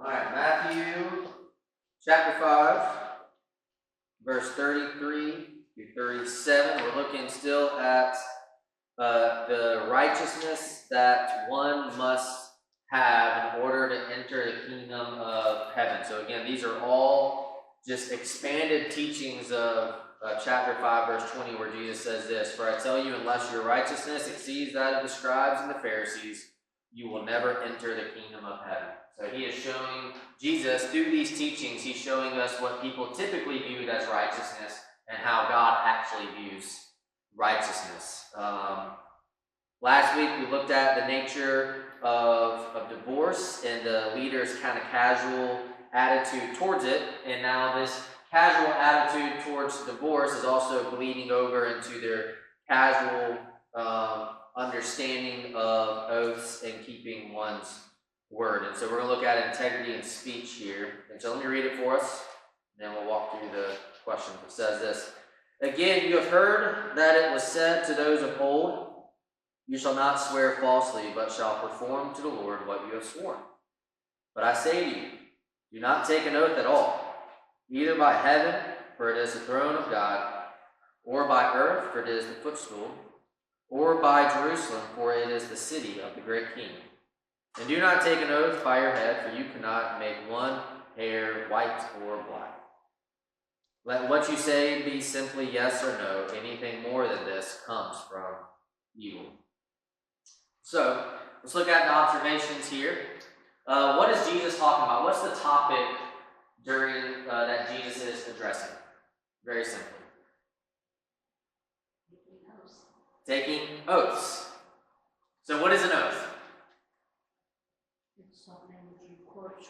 All right, Matthew chapter 5, verse 33 through 37. We're looking still at the righteousness that one must have in order to enter the kingdom of heaven. So again, these are all just expanded teachings of chapter 5, verse 20, where Jesus says this, "For I tell you, unless your righteousness exceeds that of the scribes and the Pharisees, you will never enter the kingdom of heaven." So he is showing, Jesus, through these teachings, he's showing us what people typically viewed as righteousness and how God actually views righteousness. Last week we looked at the nature of divorce and the leader's kind of casual attitude towards it, and now this casual attitude towards divorce is also bleeding over into their casual understanding of oaths and keeping one's word. And so we're going to look at integrity in speech here. And so let me read it for us, and then we'll walk through the questions. It says this: "Again, you have heard that it was said to those of old, 'You shall not swear falsely, but shall perform to the Lord what you have sworn.' But I say to you, do not take an oath at all, either by heaven, for it is the throne of God, or by earth, for it is the footstool, or by Jerusalem, for it is the city of the great King. And do not take an oath by your head, for you cannot make one hair white or black. Let what you say be simply yes or no. Anything more than this comes from evil." So let's look at the observations here. What is Jesus talking about? What's the topic during that Jesus is addressing? Very simply. Taking oaths. So what is an oath? It's something that you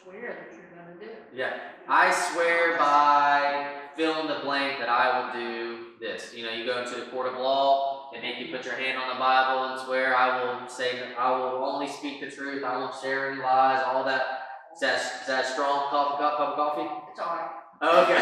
swear that you're going to do. Yeah. I swear by fill in the blank that I will do this. You know, you go into the court of law, they make you put your hand on the Bible and swear, I will only speak the truth, I won't share any lies, all that. Is that strong cup of coffee? It's all right. Oh, okay.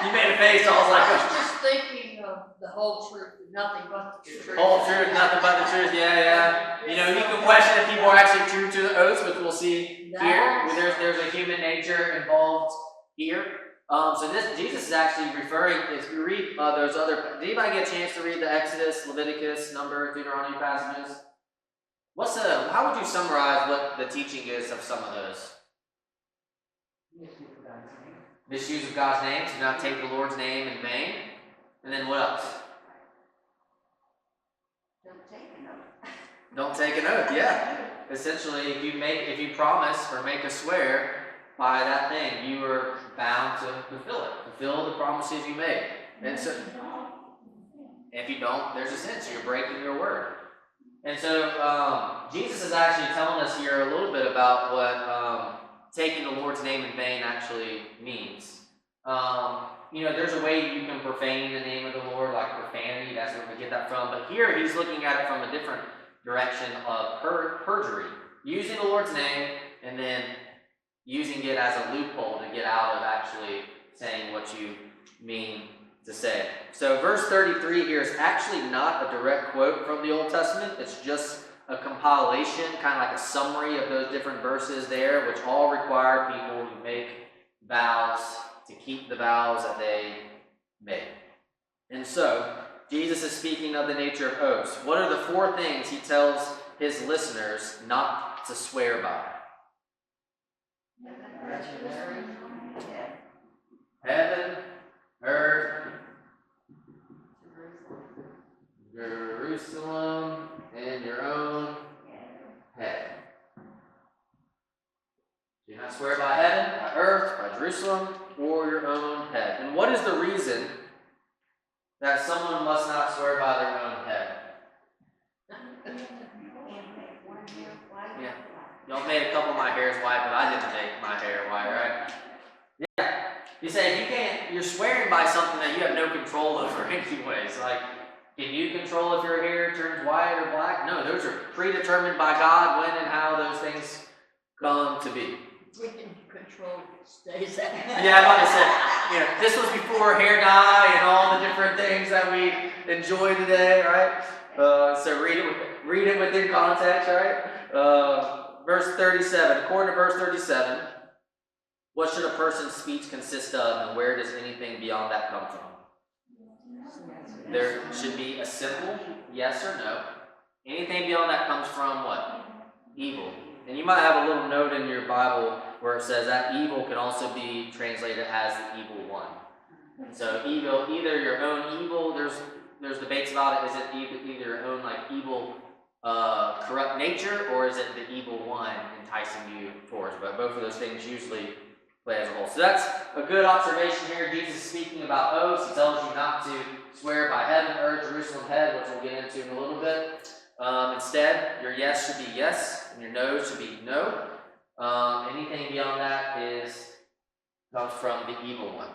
You made a face, I was like, I was just thinking of the whole truth and nothing but the truth. whole truth, nothing but the truth. Yeah. You know, you can question if people are actually true to the oaths, which we'll see here. There's a human nature involved here. So Jesus is actually referring, if you read those other, did anybody get a chance to read the Exodus, Leviticus, Numbers, Deuteronomy passages? How would you summarize what the teaching is of some of those? Misuse of God's name, to not take the Lord's name in vain. And then what else? Don't take an oath. Don't take an oath, yeah. Essentially, if you promise or make a swear by that thing, you are bound to fulfill it. Fulfill the promises you made. And so, if you don't, there's a sin, so you're breaking your word. And so, Jesus is actually telling us here a little bit about what taking the Lord's name in vain actually means. You know, there's a way you can profane the name of the Lord, like profanity, that's where we get that from. But here he's looking at it from a different direction of perjury. Using the Lord's name and then using it as a loophole to get out of actually saying what you mean to say. So verse 33 here is actually not a direct quote from the Old Testament. It's just a compilation, kind of like a summary of those different verses there, which all require people who make vows to keep the vows that they make. And so, Jesus is speaking of the nature of oaths. What are the 4 things he tells his listeners not to swear by? Heaven, earth, Jerusalem, and your own head. Do not swear by heaven, by earth, by Jerusalem, or your own head. And what is the reason that someone must not swear by their own head? Yeah. Y'all made a couple of my hairs white, but I didn't make my hair white, right? Yeah. You say you're swearing by something that you have no control over anyways. Like, can you control if your hair turns white or black? No, those are predetermined by God when and how those things come to be. We can control it stays that. Yeah, I'm about to say, you know, this was before hair dye and all the different things that we enjoy today, right? So read it within context, right? Verse 37. According to verse 37, What should a person's speech consist of, and where does anything beyond that come from? There should be a simple yes or no. Anything beyond that comes from what? Evil. And you might have a little note in your Bible where it says that evil can also be translated as the evil one. And so evil, either your own evil, there's debates about it. Is it either your own like evil corrupt nature, or is it the evil one enticing you towards? But both of those things usually play as a whole. So that's a good observation here. Jesus is speaking about oaths. He tells you not to swear by heaven, earth, Jerusalem, head, which we'll get into in a little bit. Instead, your yes should be yes, and your no should be no. Anything beyond that comes from the evil one.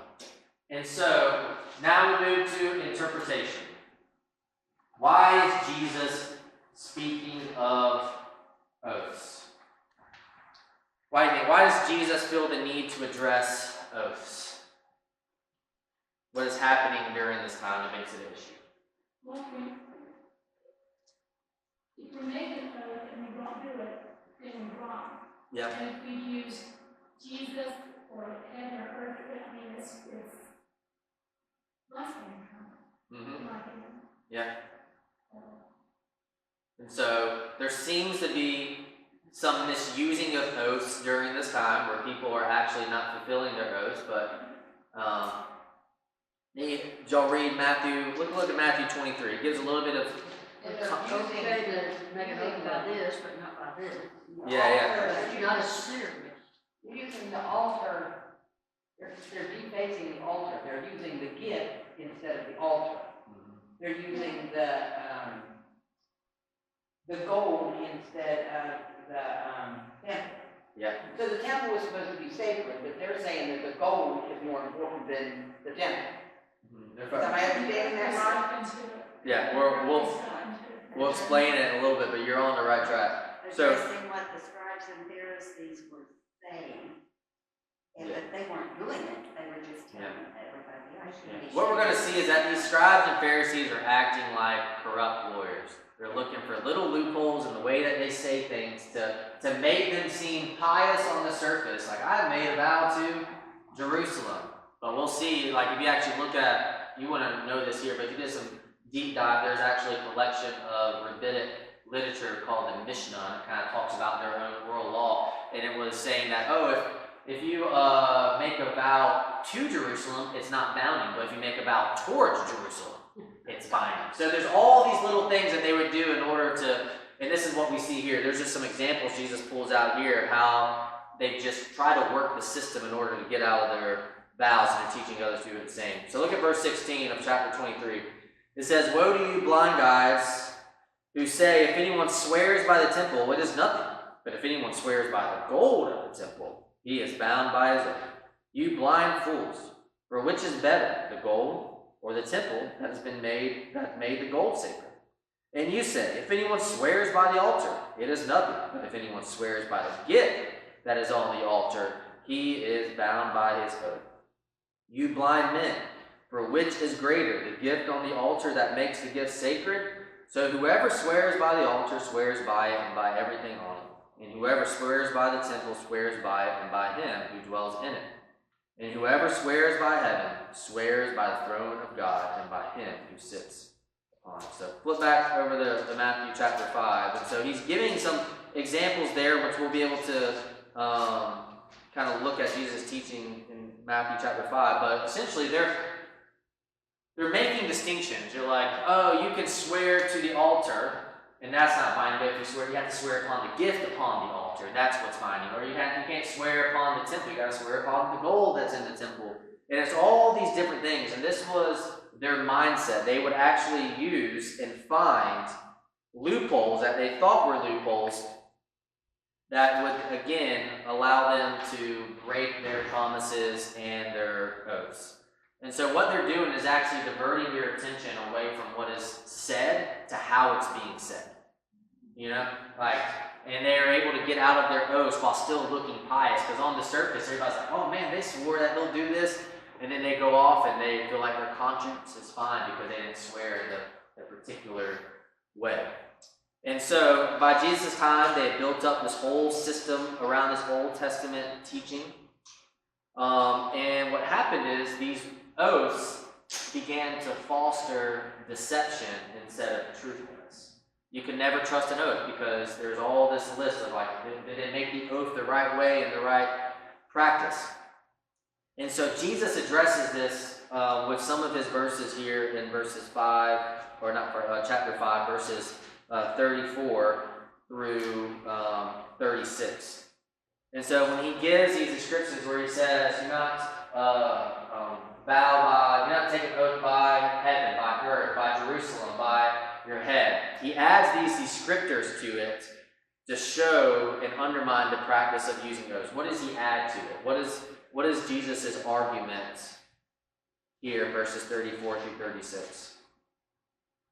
And so, now we move to interpretation. Why is Jesus speaking of oaths? Why does Jesus feel the need to address oaths? What is happening during this time that makes it an issue? Well, if we make an oath and we don't do it, then we're wrong. Yeah. And if we use Jesus or heaven or earth, I mean, it's less than Mm-hmm. in my opinion. Yeah. And so there seems to be some misusing of oaths during this time where people are actually not fulfilling their oaths, but y'all read Matthew, look at Matthew 23. It gives a little bit of It's okay to make an oath by this, but not by this. Yeah. Not as serious. You're using the altar, they're defacing the altar, they're using the gift instead of the altar. They're using the gold instead of the temple. Yeah. So the temple was supposed to be sacred, but they're saying that the gold is more important than the temple. Am I understanding that right? Yeah, we'll explain it in a little bit, but you're on the right track. So Addressing what the scribes and Pharisees were saying, and that they weren't doing it, they were just telling everybody, I should be. what we're going to see is that these scribes and Pharisees are acting like corrupt lawyers. They're looking for little loopholes in the way that they say things to make them seem pious on the surface. Like, I made a vow to Jerusalem. But we'll see, like, if you actually look at, you want to know this here, but if you did some deep dive, there's actually a collection of rabbinic literature called the Mishnah, and it kind of talks about their own oral law. And it was saying that, if you make a vow to Jerusalem, it's not binding, but if you make a vow towards Jerusalem, it's binding. So there's all these little things that they would do in order to, and this is what we see here. There's just some examples Jesus pulls out here of how they just try to work the system in order to get out of their vows, and they're teaching others to do the same. So look at verse 16 of chapter 23. It says, "Woe to you blind guides who say, if anyone swears by the temple, it is nothing. But if anyone swears by the gold of the temple, he is bound by his oath. You blind fools, for which is better, the gold or the temple that has been made, that made the gold sacred? And you say, if anyone swears by the altar, it is nothing. But if anyone swears by the gift that is on the altar, he is bound by his oath. You blind men, for which is greater, the gift on the altar that makes the gift sacred? So whoever swears by the altar swears by it and by everything on it. And whoever swears by the temple swears by it and by him who dwells in it. And whoever swears by heaven swears by the throne of God and by him who sits upon it." So flip back over to Matthew chapter 5. And so he's giving some examples there, which we'll be able to kind of look at Jesus' teaching in Matthew chapter 5. But essentially they're making distinctions. You're like, oh, you can swear to the altar, and that's not binding. But if you swear, you have to swear upon the gift upon the altar, and that's what's binding. Or you can't swear upon the temple. You got to swear upon the gold that's in the temple. And it's all these different things. And this was their mindset. They would actually use and find loopholes that they thought were loopholes that would, again, allow them to break their promises and their oaths. And so what they're doing is actually diverting your attention away from what is said to how it's being said. You know? And they're able to get out of their oaths while still looking pious. Because on the surface, everybody's like, oh man, they swore that they'll do this. And then they go off and they feel like their conscience is fine because they didn't swear in the particular way. And so by Jesus' time, they had built up this whole system around this Old Testament teaching. And what happened is these oaths began to foster deception instead of truthfulness. You can never trust an oath because there's all this list of like, did it make the oath the right way and the right practice? And so Jesus addresses this with some of his verses here in verses 5, or not chapter 5, verses 34 through 36. And so when he gives these descriptions where he says, you're not you're not taking oath by heaven, by earth, by Jerusalem, by your head. He adds these descriptors to it to show and undermine the practice of using oaths. What does he add to it? What is Jesus' argument here in verses 34 through 36?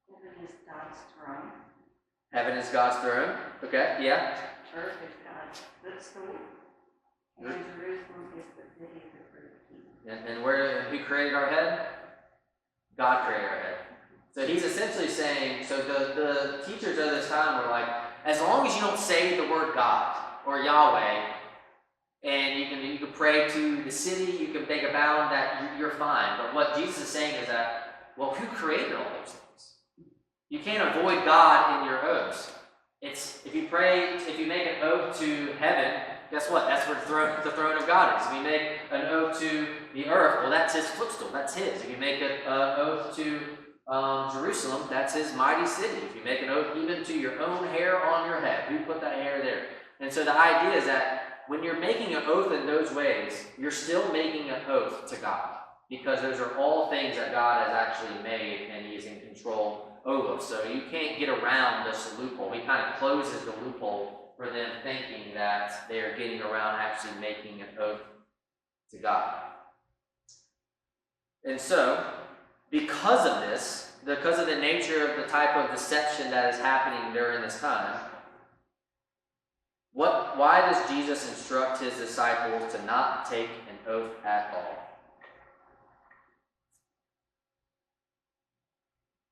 Heaven is God's throne. Heaven is God's throne. Okay, yeah. Earth is God's footstool. And Jerusalem is the city of the fruit. And who created our head? God created our head. So he's essentially saying, so the teachers of this time were like, as long as you don't say the word God or Yahweh, and you can pray to the city, you can make a vow that you're fine. But what Jesus is saying is that, well, who created all those things? You can't avoid God in your oaths. If you make an oath to heaven, guess what? That's where the throne of God is. If you make an oath to the earth, well, that's his footstool. That's his. If you make an oath to Jerusalem, that's his mighty city. If you make an oath even to your own hair on your head, who put that hair there? And so the idea is that when you're making an oath in those ways, you're still making an oath to God, because those are all things that God has actually made and he is in control over. So you can't get around this loophole. He kind of closes the loophole for them thinking that they're getting around actually making an oath to God. And so, because of this, because of the nature of the type of deception that is happening during this time, why does Jesus instruct his disciples to not take an oath at all?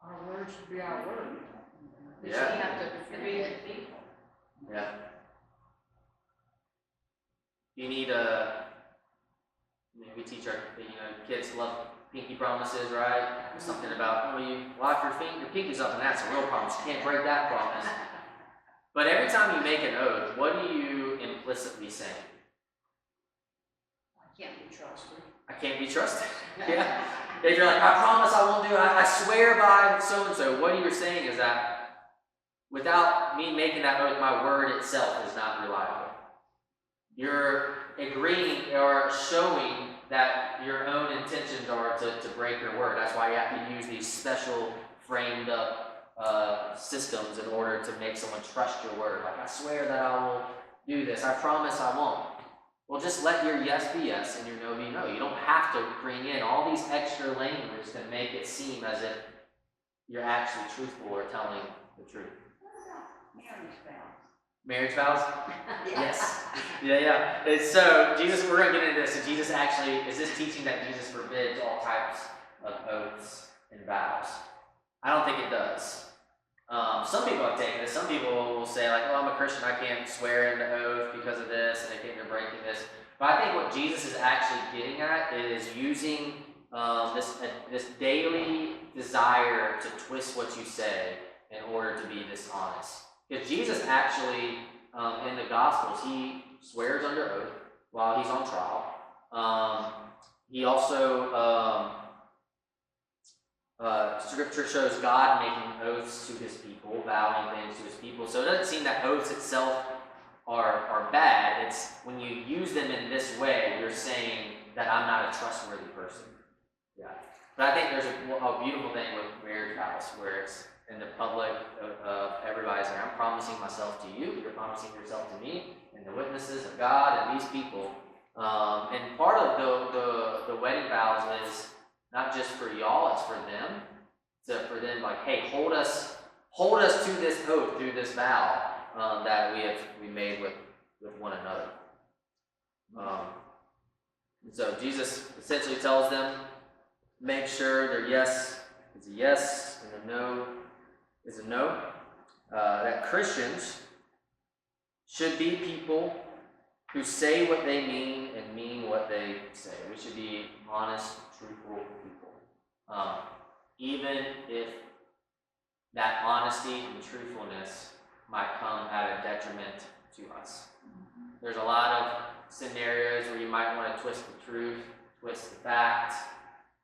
Our word should be our word. We Yeah. shouldn't have to read the people. Yeah. You need we teach our kids love pinky promises, right? There's something about you lock your pinkies up, and that's a real promise. You can't break that promise. But every time you make an oath, what are you implicitly saying? I can't be trusted. I can't be trusted. Yeah. If you're like, I promise I won't do it, I swear by so and so, what you're saying is that without me making that oath, my word itself is not reliable. You're agreeing or showing that your own intentions are to break your word. That's why you have to use these special framed up systems in order to make someone trust your word. Like, I swear that I will do this. I promise I won't. Well, just let your yes be yes and your no be no. You don't have to bring in all these extra language to make it seem as if you're actually truthful or telling the truth. Marriage vows. Marriage vows? Yes. Yeah. And so, Jesus, we're going to get into this. So Jesus actually, is this teaching that Jesus forbids all types of oaths and vows? I don't think it does. Some people have taken this. Some people will say, like, oh, I'm a Christian, I can't swear into oath because of this, and they think they're breaking this. But I think what Jesus is actually getting at is using this daily desire to twist what you say in order to be dishonest. Because Jesus actually, in the Gospels, he swears under oath while he's on trial. He also, Scripture shows God making oaths to his people, vowing things to his people. So it doesn't seem that oaths itself are bad. It's when you use them in this way, you're saying that I'm not a trustworthy person. Yeah. But I think there's a beautiful thing with marriage vows where it's in the public of everybody's there. I'm promising myself to you, you're promising yourself to me, and the witnesses of God and these people. And part of the wedding vows is not just for y'all, it's for them. So for them, like, hey, hold us to this oath through this vow that we made with one another. And so Jesus essentially tells them, make sure their yes is a yes and a no is a no. That Christians should be people who say what they mean and mean what they say. We should be honest, truthful people. Even if that honesty and truthfulness might come at a detriment to us. There's a lot of scenarios where you might want to twist the truth, twist the facts,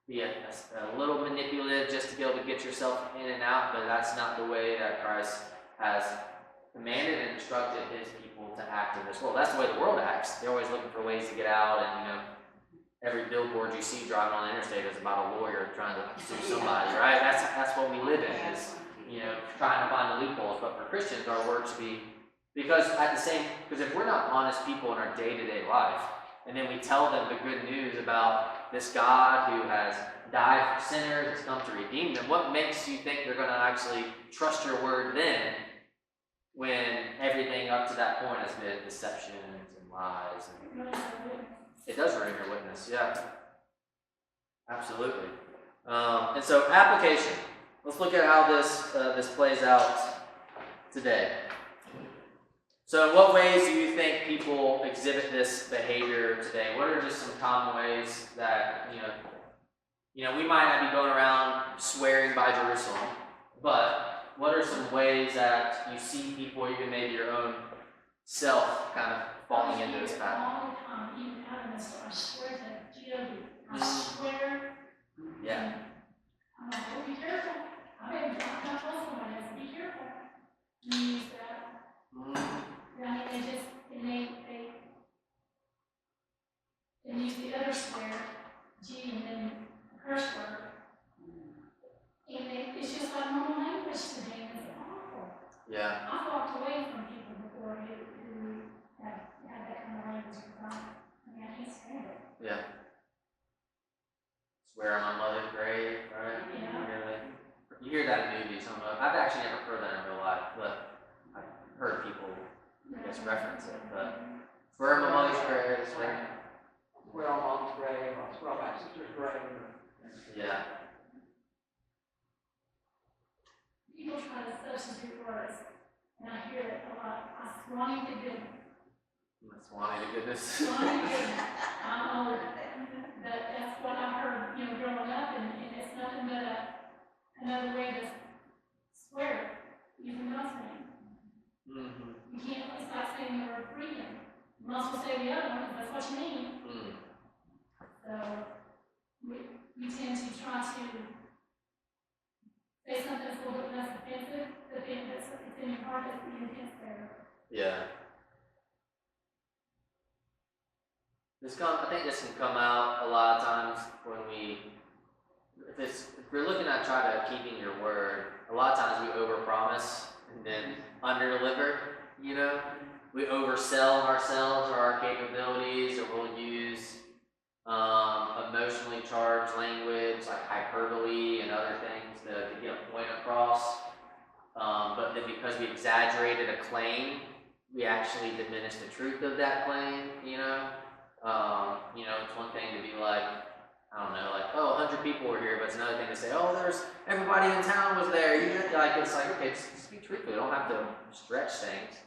be a little manipulative just to be able to get yourself in and out, but that's not the way that Christ has commanded and instructed his people to act in this world. That's the way the world acts. They're always looking for ways to get out, and every billboard you see driving on the interstate is about a lawyer trying to sue somebody, right? That's what we live in, is trying to find the loopholes. But for Christians, our words because if we're not honest people in our day-to-day life, and then we tell them the good news about this God who has died for sinners, has come to redeem them, what makes you think they're going to actually trust your word then, when everything up to that point has been deceptions and lies? It does ruin your witness, yeah. Absolutely. And so, application. Let's look at how this plays out today. So, in what ways do you think people exhibit this behavior today? What are just some common ways that we might not be going around swearing by Jerusalem, but what are some ways that you see people, even maybe your own self, kind of falling into this pattern? All the time, even out in the store, I swear to G.O.D. I swear. Yeah. I'm like, oh, be careful. I mean, I'm not telling somebody else, be careful. You use that. I mean, they use the other swear, G, and then curse word. And it's just like normal language to them. It's awful. Yeah. I've walked away from people before who have had that kind of language because I can't stand it. Yeah. Swear on my mother's grave, right? Yeah. You hear that in movies. I've actually never heard that in real life, but I've heard people, reference it. But swear on my mother's grave, swear. Swear on mom's grave, or swear on my sister's grave. Yeah. People try to substitute words, and I hear it a lot. I swanny to goodness. Swanee to goodness. Swanny to goodness. I'm old. That's what I heard, growing up, and it's nothing but another way to swear using God's name. Mm-hmm. You can't, it's like saying the word freedom. You must as well say the other one, because that's what you mean. Mm. So, we tend to try to say something that's a little bit less offensive, but then it's in your heart that's the intent there. Yeah. I think this can come out a lot of times when if we're looking at trying to keeping your word, a lot of times we overpromise and then underdeliver, We oversell ourselves or our capabilities, or we'll use emotionally charged language like hyperbole and other things to get a point across. But then because we exaggerated a claim, we actually diminish the truth of that claim, it's one thing to be like, 100 people were here, but it's another thing to say, everybody in town was there. It's like, okay, just be truthful. You don't have to stretch things.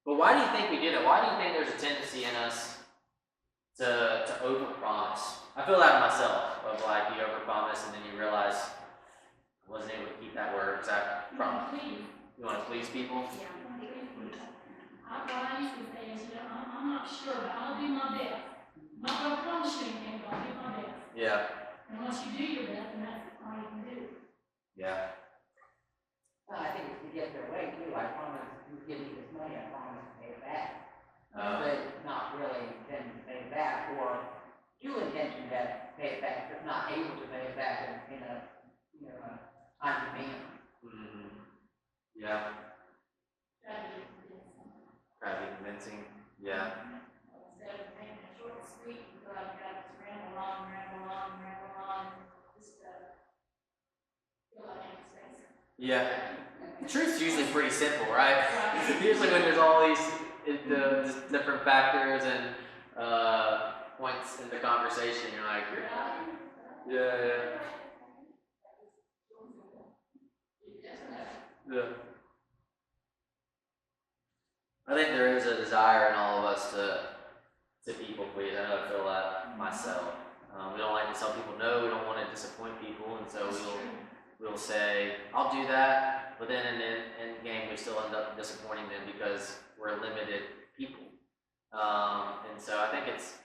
But why do you think we did it? Why do you think there's a tendency in us to overpromise? I feel that in myself, of you overpromise and then you realize I wasn't able to keep that word because I promised. You want to please people? Yeah. What I used to say is, I'm not sure, but I'll do my best. I'm not going to promise you anything, but I'll do my best. Yeah. And once you do your best, then that's all you can do. Yeah. Well, I think it's to get their way too. I promise to give you this money, I promise to pay it back. But not really intend to pay it back, or do intention to pay it back, but not able to pay it back in a timely manner. Mm-hmm. Yeah. Try to be convincing. Yeah. Instead of making it short and sweet, you feel like you gotta just ramble on, just feel like empty space. Yeah. The truth's usually pretty simple, right? Usually when there's all these different factors and points in the conversation, you're like, yeah. I think there is a desire in all of us to to people please. I know I feel that myself. We don't like to tell people no. We don't want to disappoint people, and so we'll say I'll do that, but then in the end game we still end up disappointing them because we're limited people. And so I think it's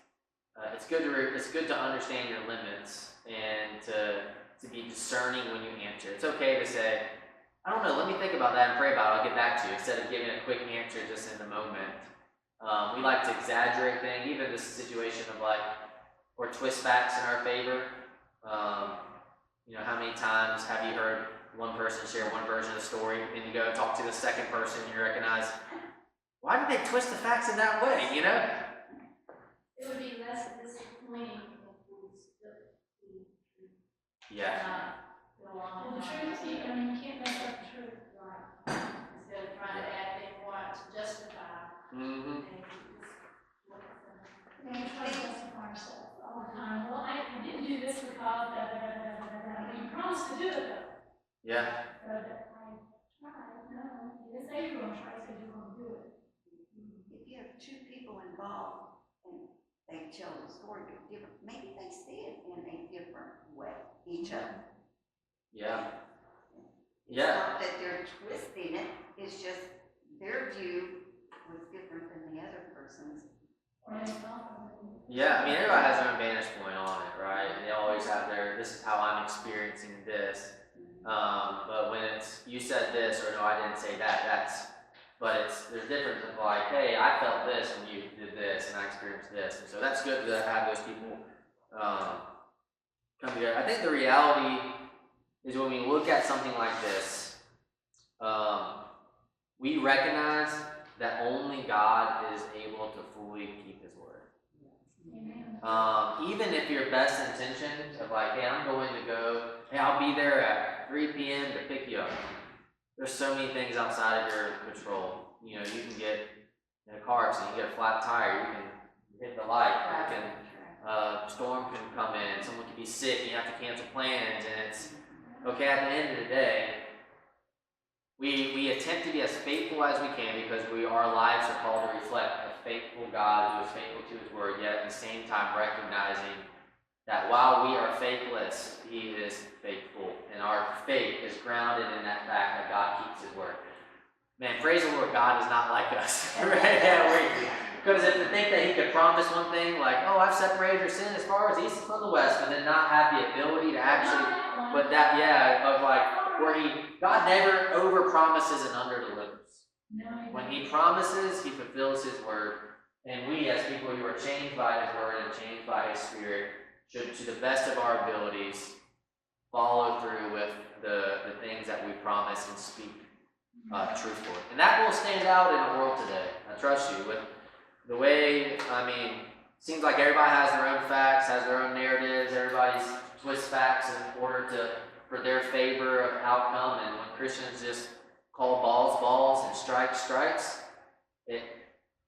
good to understand your limits and to be discerning when you answer. It's okay to say, I don't know, let me think about that and pray about it, I'll get back to you, instead of giving a quick answer just in the moment. We like to exaggerate things, even this situation of or twist facts in our favor. How many times have you heard one person share one version of the story, and you go talk to the second person and you recognize, why did they twist the facts in that way, It would be less disappointing if we stood Yeah. Well, the truth, you can't mess up the truth. Right. Instead of trying to add things more to justify Mm-hmm. things. We try to justify ourselves all the time. Well, I didn't do this because you promised to do it though. Yeah. So that I tried, no, you didn't say you were gonna try, you said you were gonna do it. If you have two people involved and they tell the story different, maybe they see it in a different way, each of them. Yeah. It's Yeah. not that they're twisting it, it's just their view was different than the other person's. Or they thought of it. Yeah, I mean, everybody has their own vantage point on it, right? And they always have this is how I'm experiencing this. But when it's, you said this, or no, I didn't say that, there's difference of hey, I felt this when you did this, and I experienced this. And so that's good to have those people come together. I think the reality is when we look at something like this, we recognize that only God is able to fully keep His word. Amen. Even if your best intentions of hey, I'm going to go, hey, I'll be there at 3 p.m. to pick you up. There's so many things outside of your control. You can get in a car accident, you get a flat tire, you can hit the light, you can, storm can come in, someone can be sick, you have to cancel plans, and it's okay. At the end of the day, we attempt to be as faithful as we can because our lives are called to reflect a faithful God who is faithful to His word, yet at the same time recognizing that while we are faithless, He is faithful, and our faith is grounded in that fact that God keeps His word. Man, praise the Lord, God is not like us. Because if to think that He could promise one thing, I've separated your sin as far as east is from the west, but then not have the ability to actually, God never over promises and under delivers. No, When He promises, He fulfills His word, and we as people who are changed by His word and changed by His Spirit should, to the best of our abilities, follow through with the things that we promise and speak truthfully. And that will stand out in the world today. I trust you. With the way, seems like everybody has their own facts, has their own narratives, everybody's twist facts in order for their favor of outcome, and when Christians just call balls and strikes, it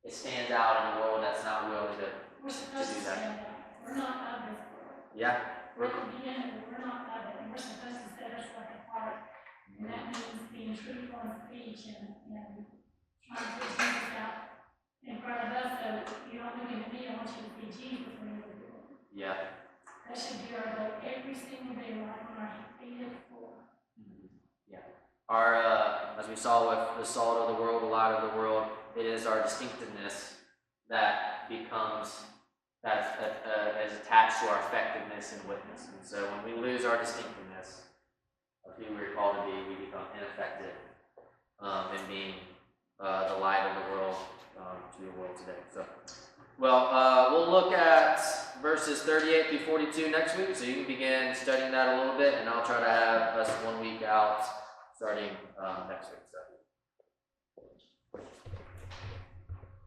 stands out in a world that's not willing to. we're supposed to do that. stand out. We're not of this world. Yeah. We're at the beginning, we're not of it, and we're supposed to set ourselves apart. And that means being truthful in speech and trying to put Jesus out in front of us, so you're not looking at me, I want you to see Jesus when you're doing it. Yeah. That should be our goal every single day, right on our feet for. Yeah. Our as we saw with the salt of the world, the light of the world, it is our distinctiveness that becomes is attached to our effectiveness and witness. And so when we lose our distinctiveness of who we're called to be, we become ineffective in being the light of the world to the world today. So, we'll look at verses 38 through 42 next week, so you can begin studying that a little bit, and I'll try to have us 1 week out starting next week. So.